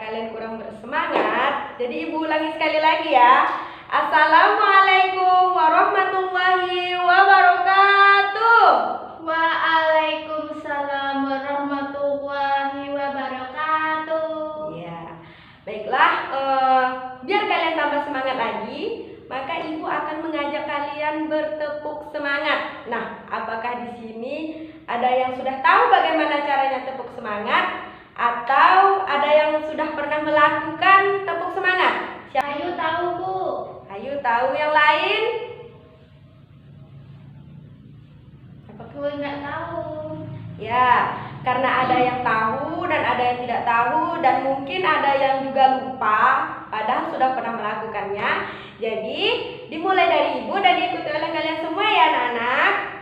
kalian kurang bersemangat, jadi Ibu ulangi sekali lagi ya. Assalamualaikum warahmatullahi wabarakatuh. Waalaikumsalam warahmatullahi wabarakatuh. Ya, baiklah. Biar kalian tambah semangat lagi, maka Ibu akan mengajak kalian bertepuk semangat. Nah, apakah di sini ada yang sudah tahu bagaimana caranya tepuk semangat? Atau ada yang sudah pernah melakukan tepuk semangat? Ayu tahu, Bu. Ayu tahu, yang lain? Gue nggak tahu. Ya, karena ada yang tahu dan ada yang tidak tahu, dan mungkin ada yang juga lupa padahal sudah pernah melakukannya. Jadi dimulai dari Ibu dan diikuti oleh kalian semua ya anak-anak.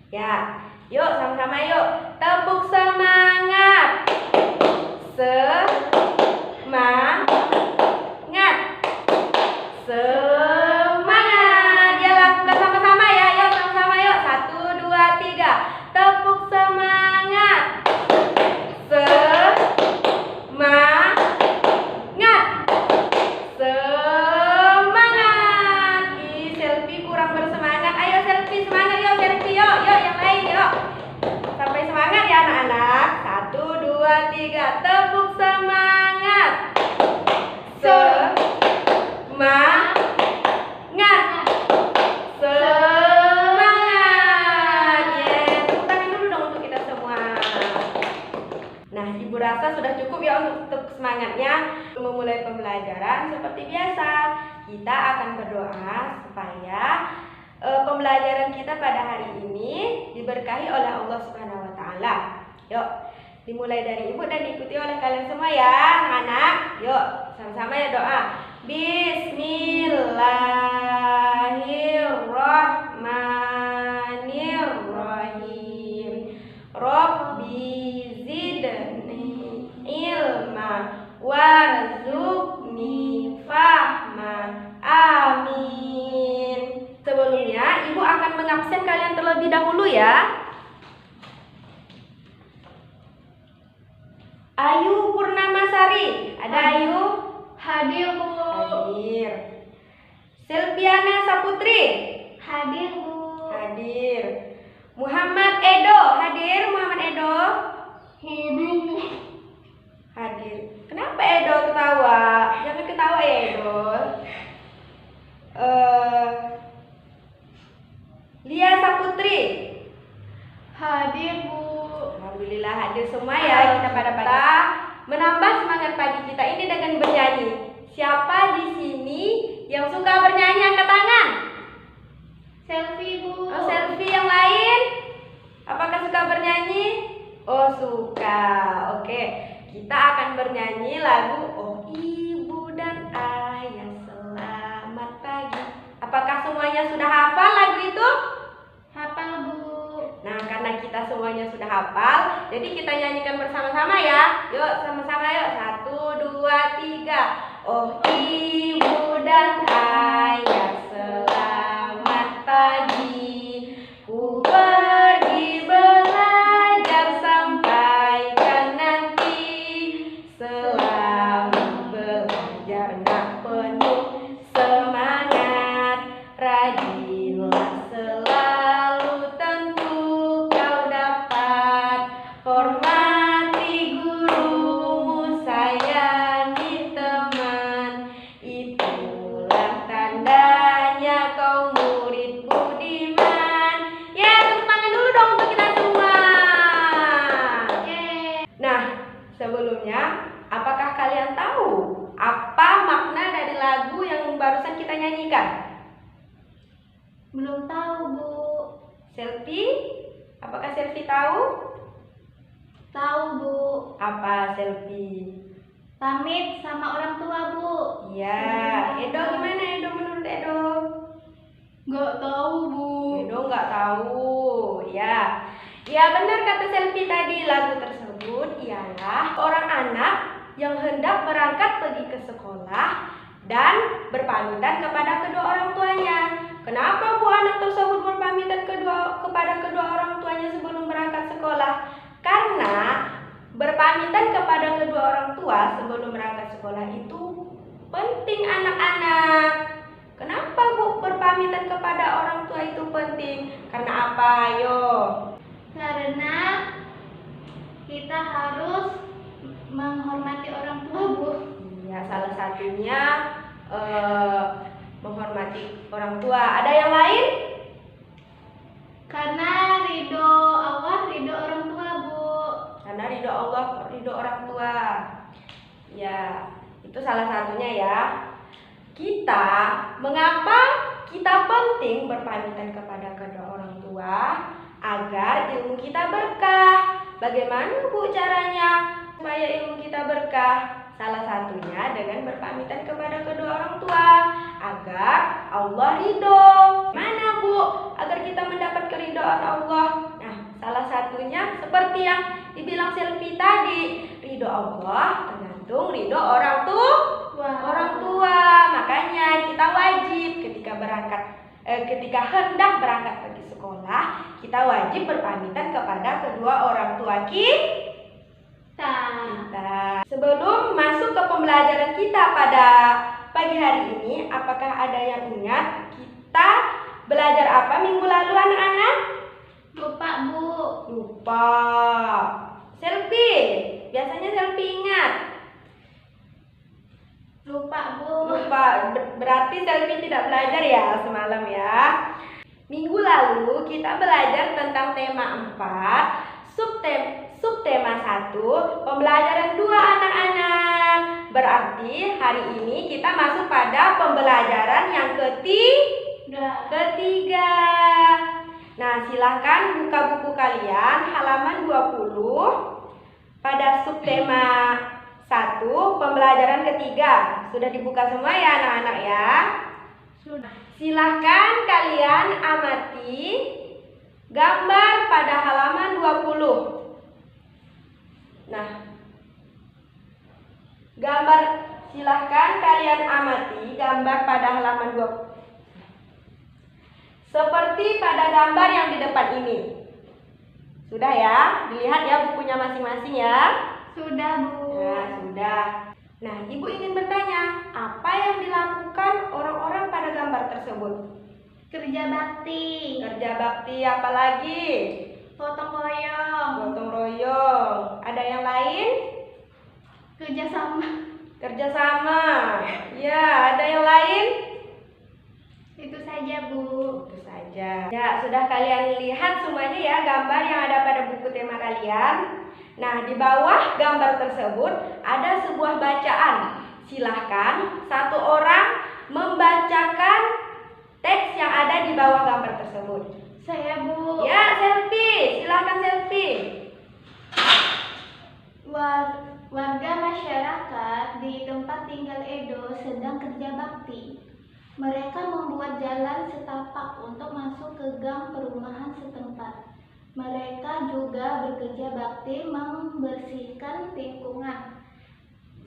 Ya, yuk sama-sama yuk. Tepuk semangat. Semangat. Semangat. Ya, lakukan sama-sama ya. Yuk sama-sama yuk. 1, 2, 3. Tepuk semangat. Semangat. Semangat. Ih, Selfie kurang bersemangat. Ayo Selfie semangat yuk, Selfie yuk. Yuk yang lain yuk. Sampai semangat ya anak-anak. 1, 2, 3. Tepuk semangat. Semangat. Semangat. Yeah. Tepuk tangan dulu dong untuk kita semua. Nah, Ibu rasa sudah cukup ya untuk tepuk semangatnya. Memulai pembelajaran seperti biasa, kita akan berdoa supaya pembelajaran kita pada hari ini diberkahi oleh Allah Subhanahu wa taala. Yuk, dimulai dari Ibu dan diikuti oleh kalian semua ya, anak-anak. Yuk, sama-sama ya doa. Bismillahirrahmanirrahim. Rabbi zidni ilma warzuqni fahma. Amin. Sebelumnya Ibu akan mengabsen kalian terlebih dahulu ya. Ayu Purnamasari, ada Ayu? Hadir, Bu. Hadir. Silviana Saputri, Hadir, Bu. hadir. Muhammad Edo, hadir. Muhammad Edo, Hadir, Bu. hadir. Kenapa Edo ketawa? Jangan ketawa ya Edo. Lia Saputri, Hadir, Bu. alhamdulillah hadir semua ya. Kita pada menambah semangat pagi kita ini dengan bernyanyi. Siapa di sini yang suka bernyanyi angkat tangan? Selfie, Bu. Oh, selfie. Yang lain? Apakah suka bernyanyi? Oh, suka. Oke, kita akan bernyanyi lagu Oh Ibu dan Ayah Selamat Pagi. Apakah semuanya sudah hafal lagu itu? Hafal, Bu. Nah, karena kita semuanya sudah hafal, jadi kita nyanyikan bersama-sama ya. Yuk, sama-sama yuk. 1, 2, 3. Oh Ibu dan Ayah selamat pagi. Ku pergi belajar sampai kan nanti. Selamat belajar nak penuh semangat. Rajinlah selalu, tentu kau dapat. Hormati gurumu, sayangi teman. Itulah tandanya kau murid budiman. Ya, tepuk tangan dulu dong untuk kita semua. Yeay. Nah, sebelumnya, apakah kalian tahu apa makna dari lagu yang barusan kita nyanyikan? Belum tahu, Bu. Selfie? Apakah Selfie tahu? Tahu, Bu. Apa Selfie? Pamit sama orang tua, Bu. Iya. Edo gimana Edo, menurut Edo? Nggak tahu, Bu. Edo nggak tahu. Ya. Ya, benar kata Selfie tadi. Lagu tersebut ialah orang anak yang hendak berangkat pergi ke sekolah dan berpamitan kepada kedua orang tuanya. Kenapa Bu anak tersebut berpamitan kepada kedua orang tuanya sebelum berangkat sekolah? Karena berpamitan kepada kedua orang tua sebelum berangkat sekolah itu penting anak-anak. Kenapa Bu berpamitan kepada orang tua itu penting? Karena apa? Ayo. Karena kita harus menghormati orang tua, Bu. Ya, salah satunya menghormati orang tua. Ada yang lain? Karena ridho Allah, ridho orang tua, Bu. Karena ridho Allah, ridho orang tua. Ya, itu salah satunya ya. Mengapa kita penting berpamitan kepada kedua orang tua? Agar ilmu kita berkah. Bagaimana Bu caranya supaya ilmu kita berkah? Salah satunya dengan berpamitan kepada kedua orang tua agar Allah ridho. Mana Bu agar kita mendapat keridhaan Allah? Nah, salah satunya seperti yang dibilang Selvi tadi, ridho Allah tergantung ridho orang tua. Makanya kita wajib ketika hendak berangkat pergi sekolah, kita wajib berpamitan kepada kedua orang tua kita. Sebelum masuk ke pembelajaran kita pada pagi hari ini, apakah ada yang ingat kita belajar apa minggu lalu anak-anak? Lupa, Bu. Lupa. Selvi, biasanya Selvi ingat. Lupa, Bu. Lupa, berarti Selvi tidak belajar ya semalam ya. Minggu lalu kita belajar tentang tema 4, subtema 1, pembelajaran 2 anak-anak. Berarti hari ini kita masuk pada pembelajaran yang ketiga. Nah, silahkan buka buku kalian halaman 20 pada subtema 1, pembelajaran ketiga. Sudah dibuka semua ya anak-anak ya? Sudah. Silahkan kalian amati gambar pada halaman 20. Nah, silahkan kalian amati gambar pada halaman 20. Seperti pada gambar yang di depan ini. Sudah ya? Dilihat ya bukunya masing-masing ya? Sudah, Bu. Nah, sudah. Nah, Ibu ingin bertanya, apa yang dilakukan orang-orang pada gambar tersebut? Kerja bakti. Kerja bakti apa lagi? Gotong royong. Gotong royong. Ada yang lain? Kerjasama. Ya, ada yang lain? Itu saja, Bu. Itu saja. Ya, sudah kalian lihat semuanya ya gambar yang ada pada buku tema kalian. Nah, di bawah gambar tersebut ada sebuah bacaan. Silahkan satu orang membacakan teks yang ada di bawah gambar tersebut. Saya, Bu. Ya, Selvi. Silahkan Selvi. Warga masyarakat di tempat tinggal Edo sedang kerja bakti. Mereka membuat jalan setapak untuk masuk ke gang perumahan setempat. Mereka juga bekerja bakti membersihkan lingkungan.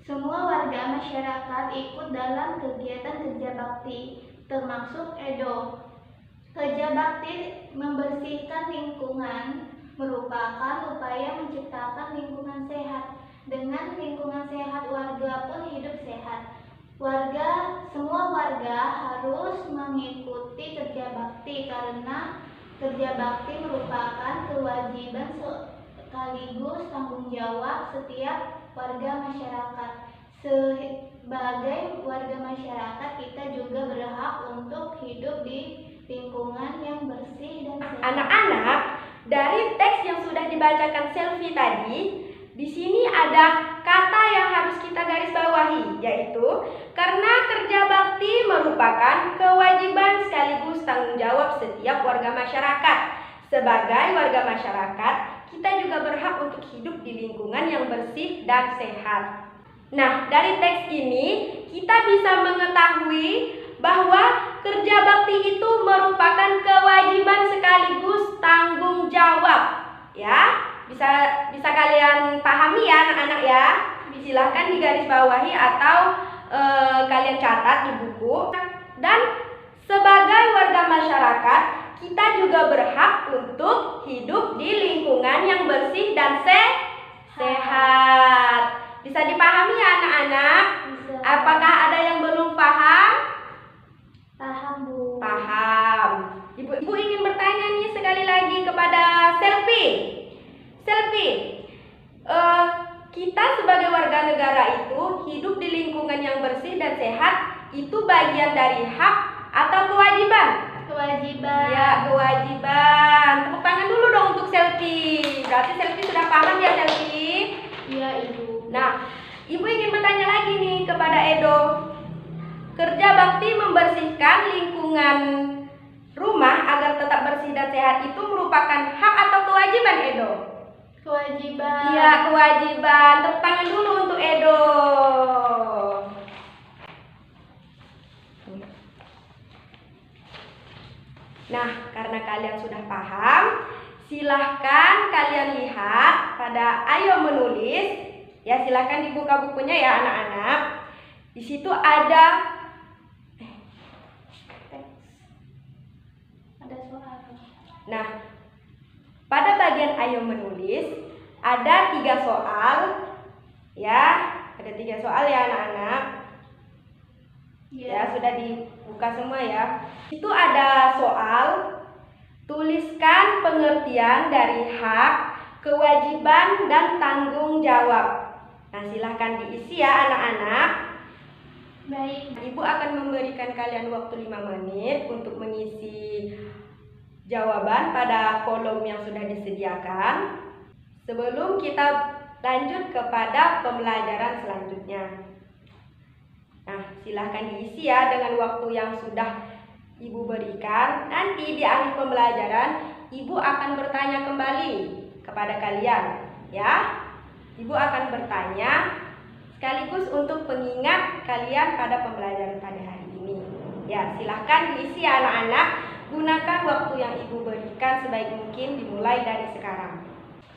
Semua warga masyarakat ikut dalam kegiatan kerja bakti, termasuk Edo. Kerja bakti membersihkan lingkungan merupakan upaya menciptakan lingkungan sehat. Dengan lingkungan sehat, warga pun hidup sehat. Semua warga harus mengikuti kerja bakti karena kerja bakti merupakan kewajiban sekaligus tanggung jawab setiap warga masyarakat. Sebagai warga masyarakat, kita juga berhak untuk hidup di lingkungan yang bersih dan sehat. Anak-anak, dari teks yang sudah dibacakan Selvi tadi, di sini ada kata yang harus kita garis bawahi, yaitu karena kerja bakti merupakan kewajiban sekaligus tanggung jawab setiap warga masyarakat. Sebagai warga masyarakat, kita juga berhak untuk hidup di lingkungan yang bersih dan sehat. Nah, dari teks ini kita bisa mengetahui bahwa kerja bakti itu merupakan kewajiban sekaligus tanggung jawab. Ya, bisa kalian pahami ya anak-anak ya. Silahkan digarisbawahi atau kalian catat di buku. Dan sebagai warga masyarakat, kita juga berhak untuk hidup di lingkungan yang bersih dan Sehat. Bisa dipahami ya anak-anak? Bisa. Apakah ada yang belum paham? Paham, Bu. Paham. Ibu ingin bertanya nih sekali lagi kepada Selvi. Selvi, kita sebagai warga negara itu hidup di lingkungan yang bersih dan sehat itu bagian dari hak atau kewajiban? Kewajiban. Ya, kewajiban. Tepuk tangan dulu dong untuk Selvi. Berarti Selvi sudah paham ya Selvi? Iya, Ibu. Nah, Ibu ingin bertanya lagi nih kepada Edo. Kerja bakti membersihkan lingkungan rumah agar tetap bersih dan sehat itu merupakan hak atau kewajiban Edo? Kewajiban. Iya, kewajiban. Tepuk tangan dulu untuk Edo. Nah, karena kalian sudah paham, silahkan kalian lihat pada Ayo Menulis. Ya, silahkan dibuka bukunya ya anak-anak. Di situ ada Ada soal. Nah, pada bagian Ayo Menulis ada 3 soal. Ya, ada 3 soal ya anak-anak. Ya, sudah dibuka semua ya. Itu ada soal, tuliskan pengertian dari hak, kewajiban, dan tanggung jawab. Nah, silahkan diisi ya anak-anak. Baik. Ibu akan memberikan kalian waktu 5 menit untuk mengisi jawaban pada kolom yang sudah disediakan sebelum kita lanjut kepada pembelajaran selanjutnya. Nah, silahkan diisi ya dengan waktu yang sudah Ibu berikan. Nanti di akhir pembelajaran Ibu akan bertanya kembali kepada kalian ya. Ibu akan bertanya sekaligus untuk pengingat kalian pada pembelajaran pada hari ini. Ya, silahkan diisi ya anak-anak. Gunakan waktu yang Ibu berikan sebaik mungkin dimulai dari sekarang.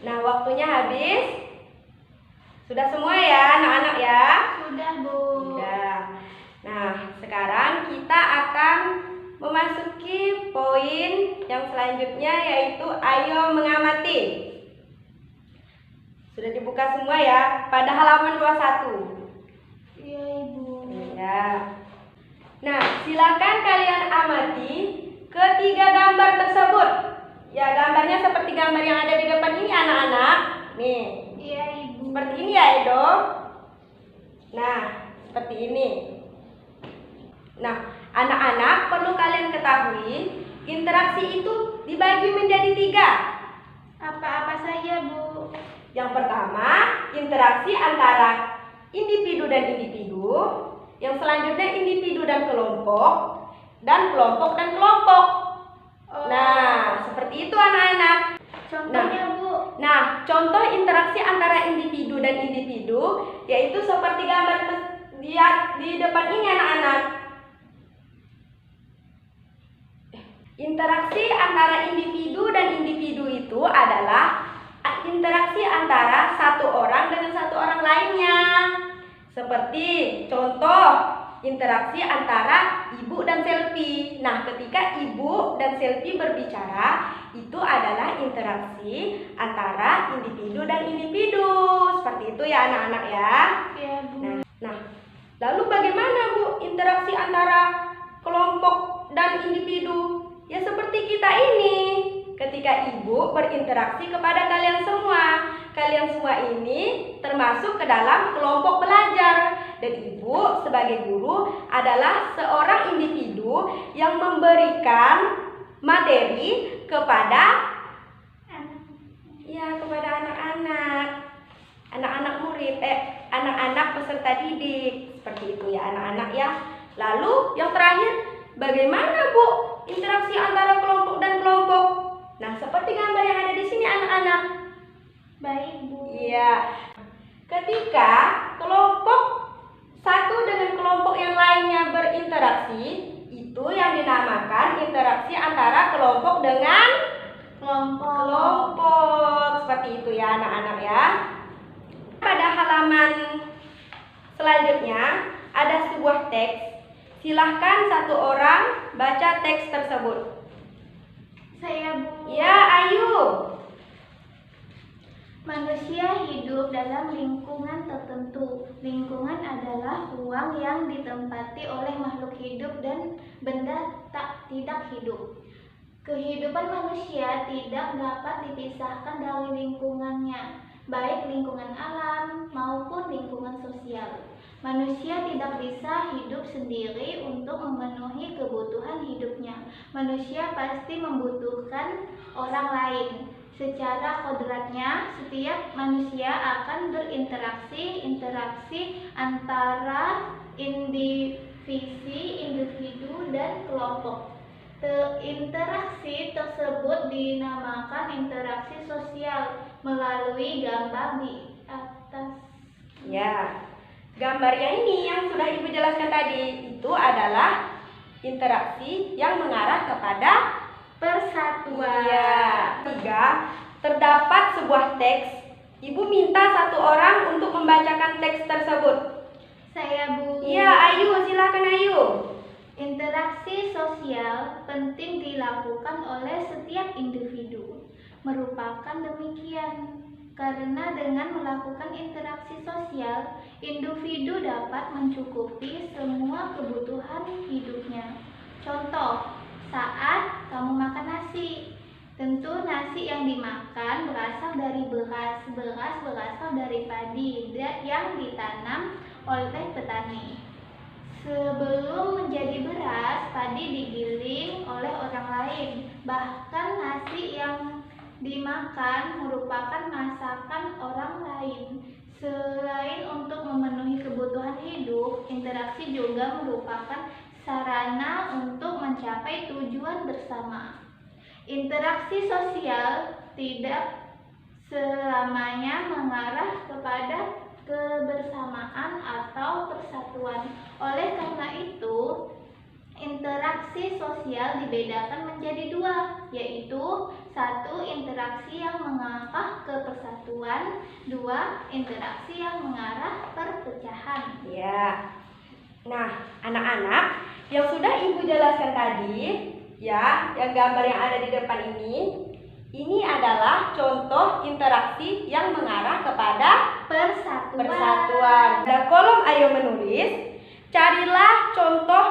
Nah, waktunya habis. Sudah semua ya anak-anak ya? Sudah, Bu. Sudah. Nah, sekarang kita akan memasuki poin yang selanjutnya yaitu ayo mengamati. Sudah dibuka semua ya pada halaman 21. Iya, Ibu. Ya. Nah, silakan kalian amati ketiga gambar tersebut. Ya, gambarnya seperti gambar yang ada di depan ini anak-anak. Nih, Iya, Ibu. seperti ini ya Edo. Nah, seperti ini. Nah, anak-anak perlu kalian ketahui interaksi itu dibagi menjadi 3. Apa-apa saja, Bu? Yang pertama, interaksi antara individu dan individu. Yang selanjutnya individu dan kelompok. Dan kelompok dan kelompok. Nah, seperti itu anak-anak. Contohnya, Bu. Nah, contoh interaksi antara individu dan individu yaitu seperti gambar di depan ini anak-anak. Interaksi antara individu dan individu itu adalah interaksi antara satu orang dengan satu orang lainnya. Seperti contoh interaksi antara ibu dan Selvi. Nah, ketika ibu dan Selvi berbicara, itu adalah interaksi antara individu dan individu. Seperti itu ya anak-anak ya. Iya, Bu. Nah, lalu bagaimana Bu interaksi antara kelompok dan individu? Ya seperti kita ini. Ketika ibu berinteraksi kepada kalian semua. Kalian semua ini termasuk ke dalam kelompok belajar. Dan ibu sebagai guru adalah seorang individu yang memberikan materi kepada kepada anak-anak. Anak-anak murid, anak-anak peserta didik. Seperti itu ya anak-anak ya. Lalu yang terakhir, bagaimana Bu interaksi antara kelompok dan kelompok? Nah, seperti gambar yang ada di sini anak-anak. Baik, Bu. Iya. Ketika kelompok satu dengan kelompok yang lainnya berinteraksi, itu yang dinamakan interaksi antara kelompok dengan kelompok. Seperti itu ya anak-anak ya. Pada halaman selanjutnya ada sebuah teks. Silahkan satu orang baca teks tersebut. Saya, Bu. Ya, ayo. Manusia hidup dalam lingkungan tertentu. Lingkungan adalah ruang yang ditempati oleh makhluk hidup dan benda tidak hidup. Kehidupan manusia tidak dapat dipisahkan dari lingkungannya, baik lingkungan alam maupun lingkungan sosial. Manusia tidak bisa hidup sendiri untuk memenuhi kebutuhan hidupnya. Manusia pasti membutuhkan orang lain. Secara kodratnya, setiap manusia akan berinteraksi antara individu dan kelompok. Interaksi tersebut dinamakan interaksi sosial melalui gambar di atas. Ya, gambarnya ini yang sudah Ibu jelaskan tadi itu adalah interaksi yang mengarah kepada Persatuan. ya. 3. Terdapat sebuah teks. Ibu minta satu orang untuk membacakan teks tersebut. Saya, Bu. Iya, Ayu, silakan Ayu. Interaksi sosial penting dilakukan oleh setiap individu. Merupakan demikian. Karena dengan melakukan interaksi sosial, individu dapat mencukupi semua kebutuhan hidupnya. Contoh, saat kamu makan nasi, tentu nasi yang dimakan berasal dari beras berasal dari padi yang ditanam oleh petani. Sebelum menjadi beras, padi digiling oleh orang lain. Bahkan nasi yang dimakan merupakan masakan orang lain. Selain untuk memenuhi kebutuhan hidup, interaksi juga merupakan sarana untuk mencapai tujuan bersama. Interaksi sosial tidak selamanya mengarah kepada kebersamaan atau persatuan. Oleh karena itu, interaksi sosial dibedakan menjadi dua, yaitu 1. Interaksi yang mengarah ke persatuan, 2. Interaksi yang mengarah perpecahan. Ya. Nah, anak-anak, yang sudah Ibu jelaskan tadi, ya, yang gambar yang ada di depan ini adalah contoh interaksi yang mengarah kepada persatuan. Pada kolom ayo menulis, carilah contoh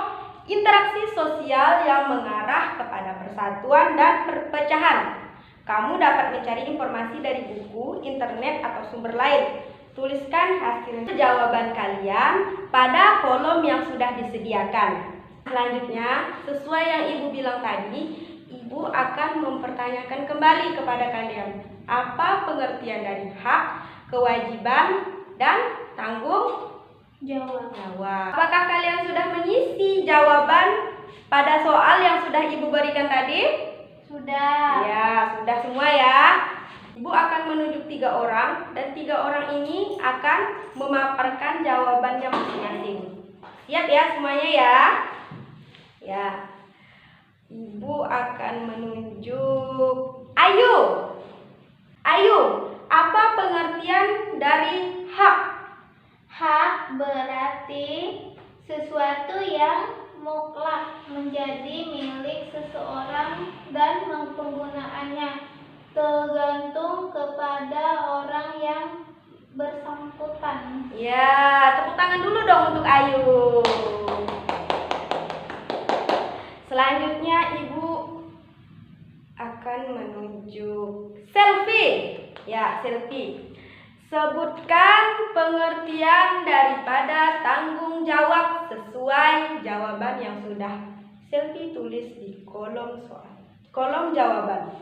interaksi sosial yang mengarah kepada persatuan dan perpecahan. Kamu dapat mencari informasi dari buku, internet, atau sumber lain. Tuliskan hasil jawaban kalian pada kolom yang sudah disediakan. Selanjutnya, sesuai yang Ibu bilang tadi, Ibu akan mempertanyakan kembali kepada kalian apa pengertian dari hak, kewajiban, dan tanggung Jawab. Apakah kalian sudah mengisi jawaban pada soal yang sudah Ibu berikan tadi? Sudah. Ya, sudah semua ya. Ibu akan menunjuk 3 orang dan 3 orang ini akan memaparkan jawabannya masing-masing. Siap ya semuanya ya? Ya. Ibu akan menunjuk Ayu. Ayu, apa pengertian dari hak? Hak berarti sesuatu yang mutlak menjadi milik seseorang dan penggunaannya tergantung kepada orang yang bersangkutan. Ya, tepuk tangan dulu dong untuk Ayu. Selanjutnya Ibu akan menunjuk Selfie. Ya, Selfie. Sebutkan pengertian daripada tanggung jawab sesuai jawaban yang sudah Selfie tulis di kolom jawaban.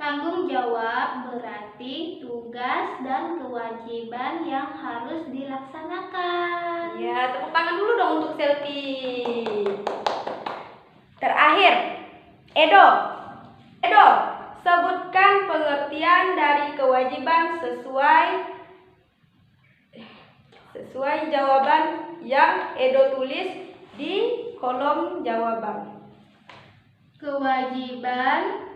Tanggung jawab berarti tugas dan kewajiban yang harus dilaksanakan. Ya, tepuk tangan dulu dong untuk Selfie. Terakhir, Edo, sebutkan pengertian dari kewajiban sesuai jawaban yang Edo tulis di kolom jawaban. Kewajiban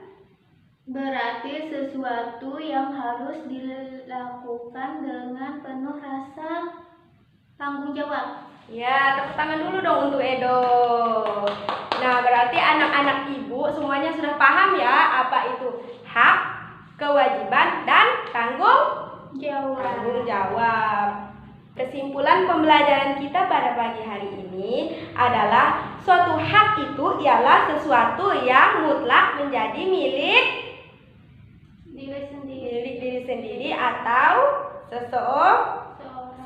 berarti sesuatu yang harus dilakukan dengan penuh rasa tanggung jawab. Ya, tepuk tangan dulu dong untuk Edo. Nah, berarti anak-anak Ibu semuanya sudah paham ya apa itu hak, kewajiban, dan tanggung Jawab. jawab. Kesimpulan pembelajaran kita pada pagi hari ini adalah suatu hak itu ialah sesuatu yang mutlak menjadi milik diri sendiri atau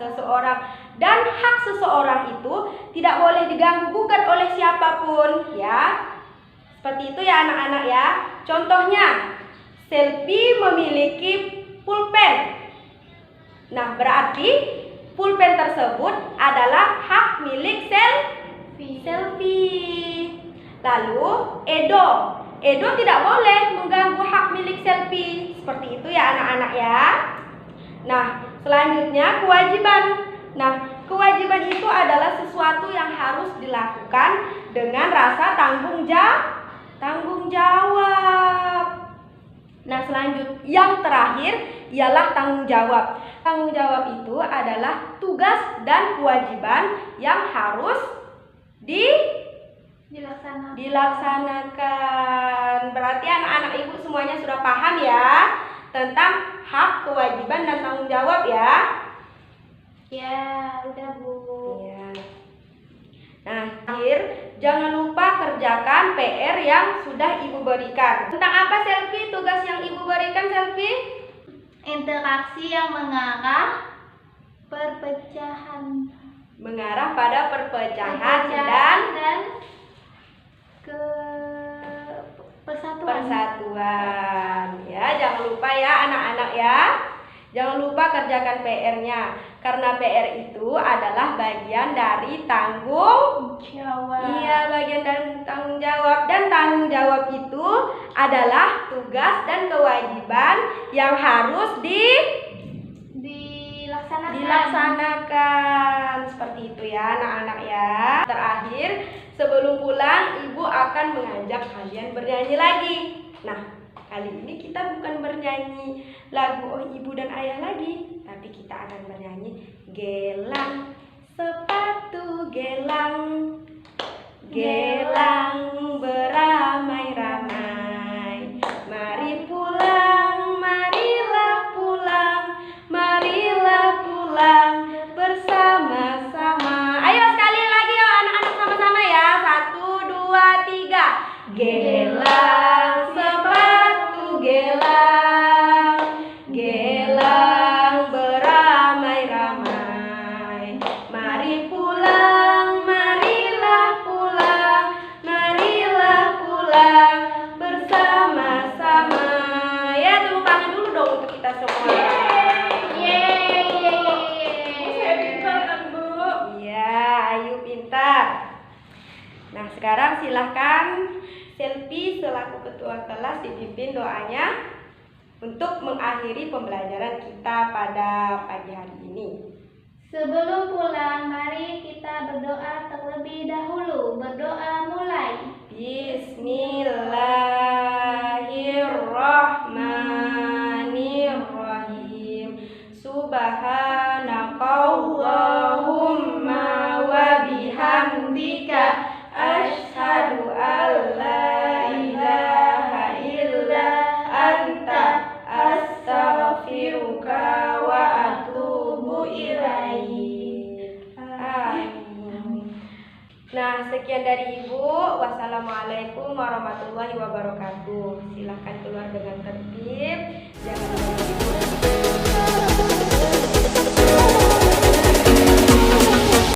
seseorang, dan hak seseorang itu tidak boleh diganggu gugat oleh siapapun, ya. Seperti itu ya anak-anak ya. Contohnya, Selfie memiliki pulpen. Nah, berarti pulpen tersebut adalah hak milik Selfie. Lalu Edo tidak boleh mengganggu hak milik Selfie. Seperti itu ya anak-anak ya. Nah, selanjutnya kewajiban. Nah, kewajiban itu adalah sesuatu yang harus dilakukan dengan rasa tanggung jawab. Nah, selanjutnya yang terakhir ialah tanggung jawab. Tanggung jawab itu adalah tugas dan kewajiban yang harus dilaksanakan. Berarti anak-anak ibu semuanya sudah paham ya tentang hak, kewajiban, dan tanggung jawab ya. Ya, udah Bu. Ya. Nah, akhir jangan lupa kerjakan PR yang sudah ibu berikan. Tentang apa Selfie? Tugas yang ibu berikan Selfie? Interaksi yang mengarah perpecahan. Mengarah pada perpecahan dan ke persatuan. Ya, jangan lupa ya anak-anak ya. Jangan lupa kerjakan PR-nya, karena PR itu adalah bagian dari tanggung jawab. Iya, bagian dari tanggung jawab, dan tanggung jawab itu adalah tugas dan kewajiban yang harus dilaksanakan. Seperti itu ya anak-anak ya. Terakhir, sebelum pulang ibu akan mengajak kalian bernyanyi lagi. Nah, kali ini kita bukan bernyanyi lagu Oh Ibu dan Ayah lagi, tapi kita akan bernyanyi Gelang sepatu gelang, gelang beramai-ramai, mari pulang, marilah pulang, marilah pulang bersama-sama. Ayo sekali lagi ya anak-anak, sama-sama ya. 1, 2, 3. Gelang sepatu gelang, gelang beramai-ramai, mari pulang, marilah pulang, marilah pulang bersama-sama. Ya, tepuk tangan dulu dong untuk kita semua. Saya pintar kan Bu? Iya, ayo pintar. Nah, sekarang silahkan Selfie selaku ketua kelas dipimpin doanya untuk mengakhiri pembelajaran kita pada pagi hari ini. Sebelum pulang, mari kita berdoa terlebih dahulu. Berdoa mulai. Bismillahirrahmanirrahim. Subhanakallahumma wa bihamdika asyhadu an la ilaha illa anta astaghfiruka wa atubu ilaik. Amin. Nah, sekian dari Ibu. Wassalamualaikum warahmatullahi wabarakatuh. Silahkan keluar dengan tertib. Jangan